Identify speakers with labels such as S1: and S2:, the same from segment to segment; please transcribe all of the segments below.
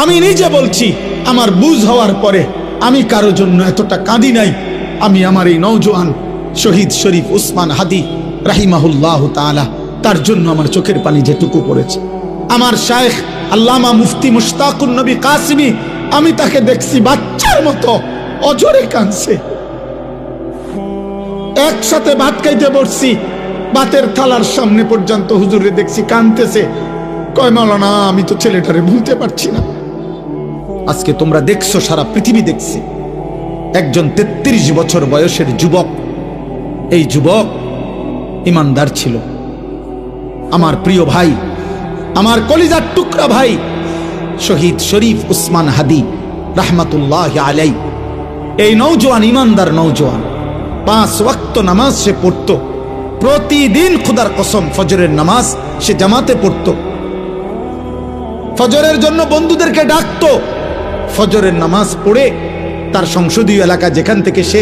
S1: আমি নিজে বলছি, আমার বুঝ হওয়ার পরে আমি কারো জন্য এতটা কাঁদি নাই। আমি আমার এই নওজোয়ান শহীদ শরীফ উসমান হাদি রাহিমাহুল্লাহ তাআলা, তার জন্য আমার চোখের পানি যেটুকু পড়েছে। আমার শায়েখ আল্লামা মুফতি মুশতাকুন নবী কাসিমি, আমি তাকে দেখছি বাচ্চার মতো অজরে কাঁদছে। একসাথে ভাত খাইতে বসছি, ভাতের থালার সামনে পর্যন্ত হুজুরে দেখছি কাঁদতেছে। কয় মাওলানা, আমি তো ছেলেটারে ভুলতে পারছি না। আজকে তোমরা দেখছো, সারা পৃথিবী দেখছে, একজন 33 বছর বয়সের যুবক। এই যুবক ইমানদার ছিল। আমার প্রিয় ভাই, আমার কলিজার টুকরা ভাই শহীদ শরীফ উসমান হাদি রাহমাতুল্লাহ আলাই, এই নওজোয়ান ইমানদার নওজোয়ান 5 ওয়াক্ত নামাজ সে পড়ত প্রতিদিন। খোদার কসম, ফজরের নামাজ সে জামাতে পড়ত। ফজরের জন্য বন্ধুদেরকে ডাকতো। ফজরের নামাজ পড়ে তার সংসদীয় এলাকা, যেখান থেকে সে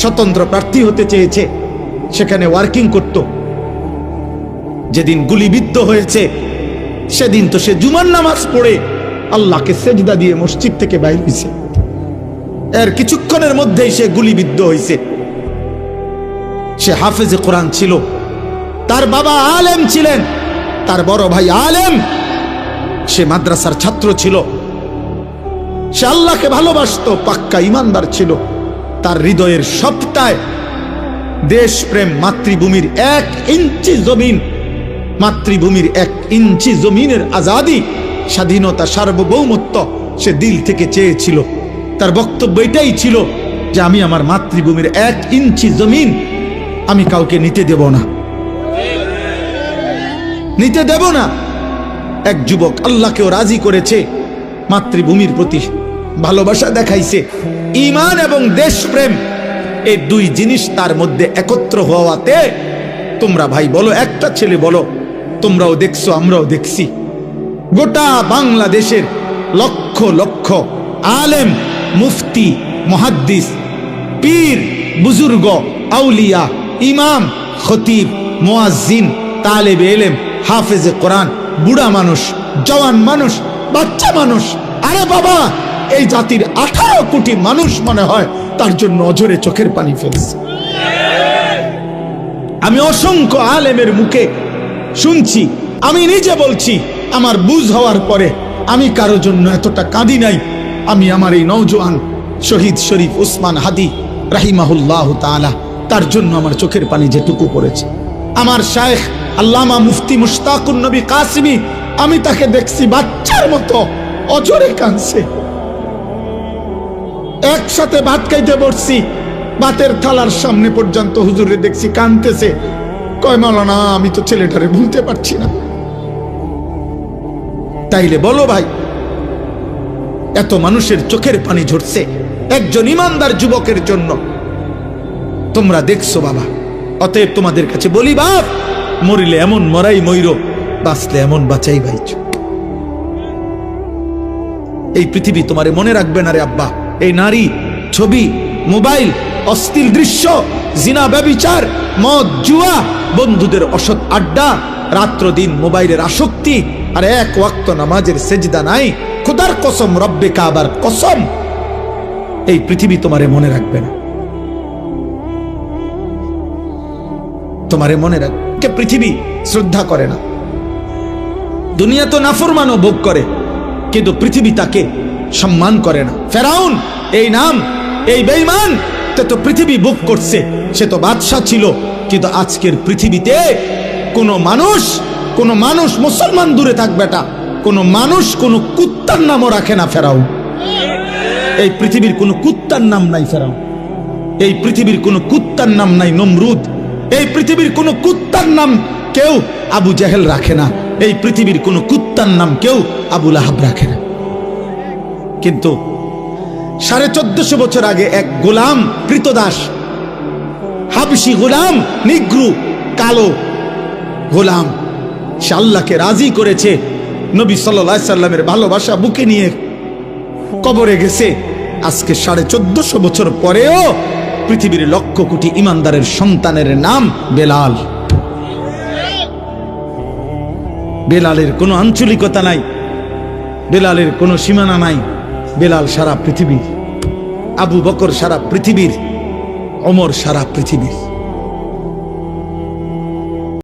S1: স্বতন্ত্র প্রার্থী হতে চেয়েছে, সেখানে ওয়ার্কিং করত। যেদিন গুলিবিদ্ধ হয়েছে সেদিন তো সে জুমার নামাজ পড়ে আল্লাহকে সেজদা দিয়ে মসজিদ থেকে বাইর হয়েছে। এর কিছুক্ষণের মধ্যেই সে গুলিবিদ্ধ হয়েছে। সে হাফেজে কোরআন ছিল, তার বাবা আলেম ছিলেন, তার বড় ভাই আলেম, সে মাদ্রাসার ছাত্র ছিল, সে আল্লাহকে ভালোবাসতো, পাক্কা ইমানদার ছিল। তার হৃদয়ের সবটায় দেশপ্রেম, মাতৃভূমির 1 ইঞ্চি জমিন, মাতৃভূমির 1 ইঞ্চি জমিনের আজাদি, স্বাধীনতা, সার্বভৌমত্ব সে দিল থেকে চেয়েছিল। তার বক্তব্য এটাই ছিল যে আমি আমার মাতৃভূমির 1 ইঞ্চি জমিন আমি কাউকে নিতে দেব না, নিতে দেব না। এক যুবক আল্লাহকেও রাজি করেছে, মাতৃভূমির প্রতি ভালোবাসা দেখাইছে। ঈমান এবং দেশপ্রেম, এই 2 জিনিস তার মধ্যে একত্র হওয়াতে, তোমরা ভাই বলো, একটা ছেলে বলো, তোমরাও দেখছো, আমরাও দেখছি, গোটা বাংলাদেশের লক্ষ লক্ষ আলেম, মুফতি, মুহাদ্দিস, পীর, বুজুর্গ, আউলিয়া, ইমাম, খতিব, মুয়াজ্জিন, তালেবে ইলম, হাফেজে কোরআন, বুড়া মানুষ, জওয়ান মানুষ, বাচ্চা মানুষ, আরে বাবা, এই জাতির 18 কোটি মানুষ মনে হয় তার জন্য অঝরে চোখের পানি ফেলছে। আমি অসংখ্য আলেমের মুখে শুনছি, আমি নিজে বলছি, আমার বুঝ হওয়ার পরে আমি কারো জন্য এতটা কাঁদি নাই। আমি আমার এই নওজোয়ান শহীদ শরীফ উসমান হাদি রাহিমাহুল্লাহ তাআলা, তার জন্য আমার চোখের পানি যেটুকু পড়েছে। আমার শায়েখ আল্লামা মুফতি মুশতাকুন নবী কাসিমি, আমি তাকে দেখছি বাচ্চার মতো অজরে কাঁদছে। একসাথে ভাত খাইতে বসছি, ভাতের থালার সামনে পর্যন্ত হুজুরে দেখছি কাঁদতেছে। কয় মাওলানা, আমি তো ছেলেটারে ভুলতে পারছি না। তাইলে বলো ভাই, এত মানুষের চোখের পানি ঝরছে একজন ইমানদার যুবকের জন্য, তোমরা দেখছো বাবা। অতএব তোমাদের কাছে বলি, বাপ, মরিলে এমন মরাই মইরো, বাঁচলে এমন বাঁচাই বাইচ। এই পৃথিবী তোমারে মনে রাখবে না রে আব্বা। এই নারী, ছবি, মোবাইল, অশ্লীল দৃশ্য, জিনা, ব্যভিচার, মদ, জুয়া, বন্ধুদের অসৎ আড্ডা, রাত্র দিন মোবাইলের আসক্তি, আর 1 ওয়াক্ত নামাজের সেজদা নাই। খোদার কসম, রব্বে কাবার কসম, এই পৃথিবী তোমারে মনে রাখবে না। তোমারে মনে রাখবে, পৃথিবী শ্রদ্ধা করে না। দুনিয়া তো নাফরমানও ভোগ করে, কিন্তু পৃথিবী তাকে সম্মান করে না। ফেরাউন, এই নাম, এই বেঈমান, তো পৃথিবী ভোগ করছে, সে তো বাদশা ছিল। কিন্তু আজকের পৃথিবীতে কোনো মানুষ, মুসলমান দূরে থাক বেটা, কোনো মানুষ কোনো কুত্তার নামও রাখে না ফেরাউন। এই পৃথিবীর কোনো কুত্তার নাম নাই ফেরাউন। এই পৃথিবীর কোনো কুত্তার নাম নাই নমরুদ। এই পৃথিবীর কোনো কুত্তার নাম কেউ আবু জেহেল রাখে না। এই পৃথিবীর কোনো কুত্তার নাম কেউ আবু লাহাব রাখে না। কিন্তু 1450 বছর আগে এক গোলাম, কৃতদাস, হাবশি গোলাম, নিগ্রু, কালো গোলাম, সে আল্লাহকে রাজি করেছে। নবী সাল্লাল্লাহু আলাইহি সাল্লামের ভালোবাসা বুকে নিয়ে কবরে গেছে। আজকে 1450 বছর পরেও পৃথিবীর লক্ষ কোটি ইমানদারের সন্তানের নাম বেলাল। বেলালের কোনো আঞ্চলিকতা নাই, বেলালের কোনো সীমানা নাই। বেলাল সারা পৃথিবীর, আবু বকর সারা পৃথিবীর, ওমর সারা পৃথিবীর।